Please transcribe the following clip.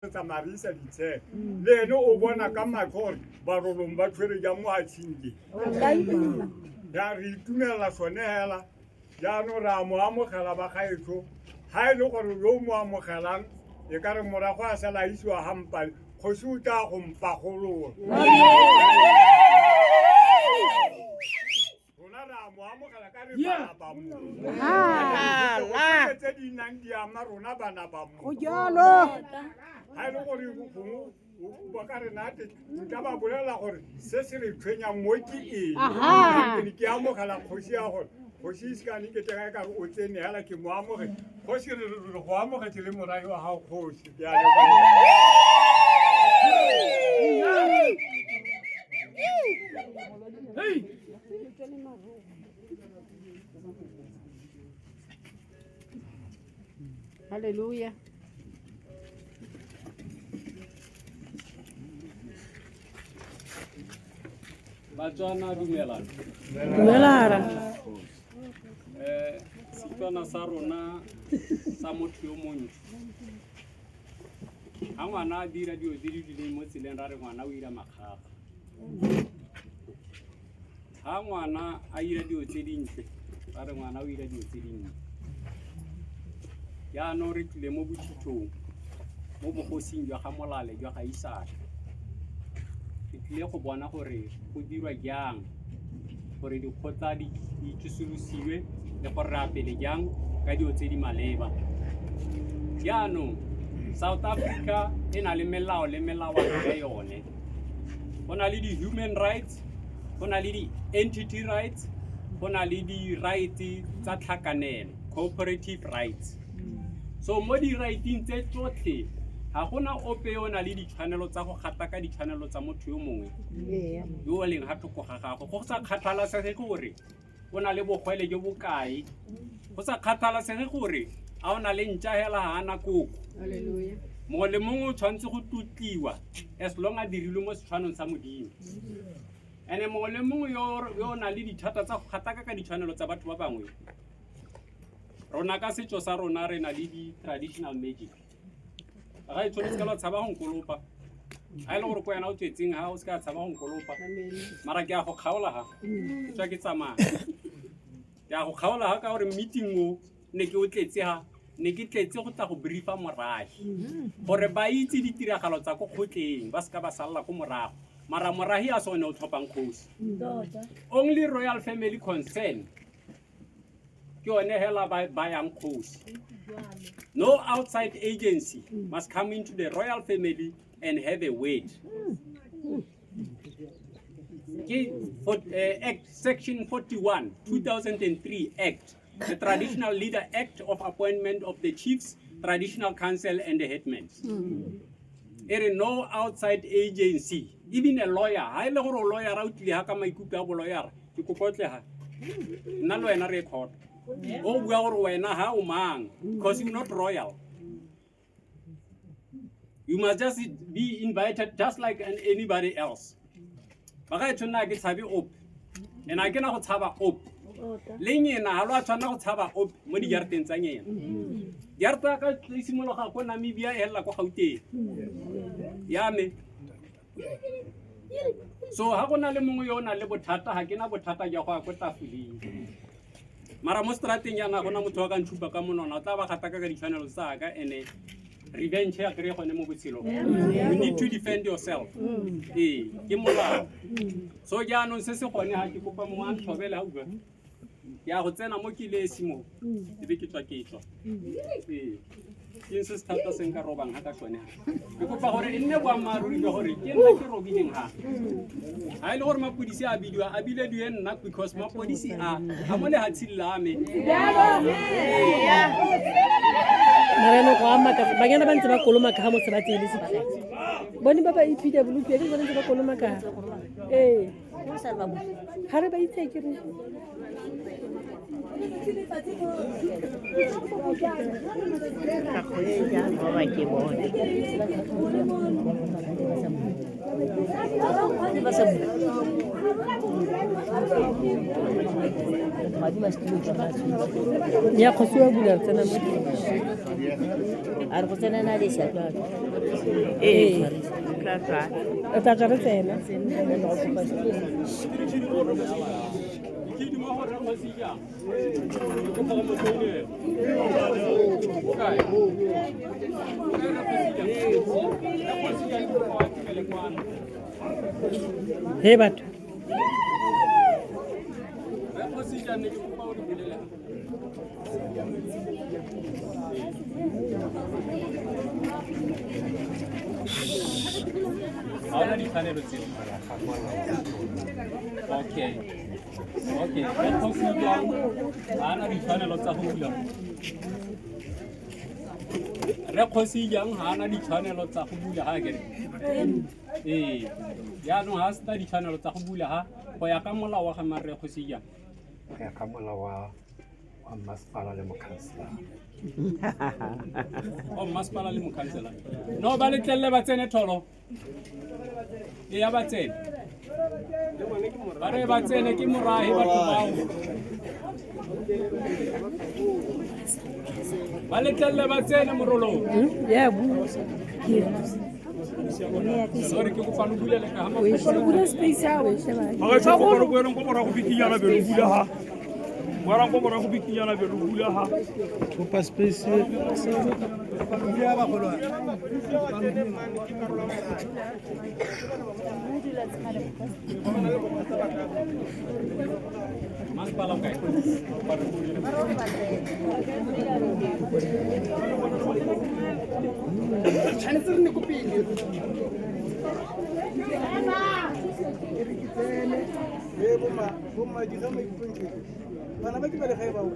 Marisa ditse le eno o bona ka matlhore ba rolong ba tshwere ja mo a tshindi ya re itumela sone hela ya no ra mo amogela ba gaetso ha ile gore yo mo amogelang e ka re morago a sala isiwa hampa go suta go mpa golo rona ra mo amogela ka re bana ba mo tse di nang di ama rona bana ba mo go jalo ha ile gore go ba ka re nate nka ba bolela gore se se re tshwenyang mo ke eng ke amogela kgosi ya gore kgosi ska ni ke tega ka o tsene hala ke mo amoge kgosi re go amogetse le morai wa hao kgosi ke a le hey hallelujah Batswana dumelang. dumelara Setswana sa rona sa motho yo montsho. Ha ngwana a dira dio tse di dileng mo tseleng ra re ngwana o ira makgaga. Ha ngwana a ira dio tse dintle ra re ngwana o ira dio tse dintle. Ya no re tlile mo bothitong mo bogosing jwa ga molale jwa ga isaka. Ke tlile go bona gore go dirwa jang gore dikgotla di tsusolosiwe le go rapele jang ka dio tse di maleba. Jaanong South Africa e na le melao le melawana ya yone. Go na le di-human rights, go na le di-entity rights, go na le di-rights tsa tlhakanelo, cooperative rights. So mo di-righteng tse tsotlhe ha gona ope yo na le ditshwanelo tsa go gataka ditshwanelo tsa motho yo mongwe yo leng ha thoko ga gago go sa kgathalasege gore o na le bogwele jo bokae go sa kgathalasege gore a o na le ntjahela ha ana koko hallelujah mo le mongwe o tshwantse go tutliwa as long as dirilwe mo setshwanong sa modimo ene mo le mongwe yo na le dithata tsa go gataka ka ditshwanelo tsa batho ba bangwe rona ka setso sa rona re na le di-traditional magic ga e tshwanetse ka lo tshaba go nkolopa ha ile gore ko yana o tsetseng ha o se ka tshaba go nkolopa mara ke a go kgaola ha tswa ke tsamaya ya go kgaola ha ka gore meeting o ne ke o tletse ha ne ke tletse go tla go briefa morahi gore ba itse ditiragalo tsa go kgotleng ba se ka ba salla go morago mara morahi a sone o tlhopang kgosi only royal family concern ke one hela ba yang kgosi. No outside agency must come into the royal family and have a word. Act Section 41, 2003 Act, the Traditional Leader Act of Appointment of the Chiefs, Traditional Council and the Headmen. There is no outside agency, even a lawyer. I know a lawyer out there, how my cook lawyer, you could put her. None of a record. Oh, we are how man, because you're not royal. You must just be invited just like anybody else. But I try to have it up, and I cannot have it up. Lenny na halwa tshwana go tshaba op mo di yarteng tsa nyena. Yarta ka tsimolo ga go Namibia hela go Gauteng. Ya me. So ha gona le mongwe yo na le bothata ha kena bothata ja go go tafoleng. Mara mo strateng yana gona motho wa ka ntshupa ka monona o tla ba gataka ka ditshwanelo tsa ka ene revenge ya kre gone mo botshelo. You need to defend yourself. Ke molao. So jaanong se se gone ha ke kopa mongwe a ntlhobele ha utlwa. Ya go tsena mo kilesi mo e be ke tswa ke se stata se nka robang ha ka sone ke kopa gore e nne boammaaruri jwa gore ke nna ke robileng ha ha ile gore mapodisi a bidiwa a bile di nna because mapodisi a mo le hatsilla me mareno go ama ka banyana ba ntse ba koloma ka ha mo tsela tsele se bone ba ba ipida bolupi ke bone ntse ba koloma ka ha re ba itse ke re ya kgosi wa bula tsena mo a re go tsena na le shatlwa o tla tswa re tsena he batho Ahora ni panelo tseo. Okay. Re kgosija ana ditshwanelo tsa go bula. Re kgosijang ha ana ditshwanelo tsa go bula ha kere. Ya no ha sta ditshwanelo tsa go bula ha go ya ka molao wa ga mare kgosija. Go ya ka molao wa masepala le mokhanselara. O masepala le mokhanselara. No ba le tlelle ba tsene tholo. Ya ba tsene. Bare ba tsene ke morahi batho bao. Ba le tlelle ba tsene morolo. ya bu Sorry ke go fa lobula le ka ha we sheba bula space ya we sheba ga se go go go mora go bikinyana be lo bula ha mora go mora go bikinyana be lo bula ha go pa space ya ba go masepala kae tshwanetse re ne go pele bomma di ga maikutlong bana ba ke ba le gae bao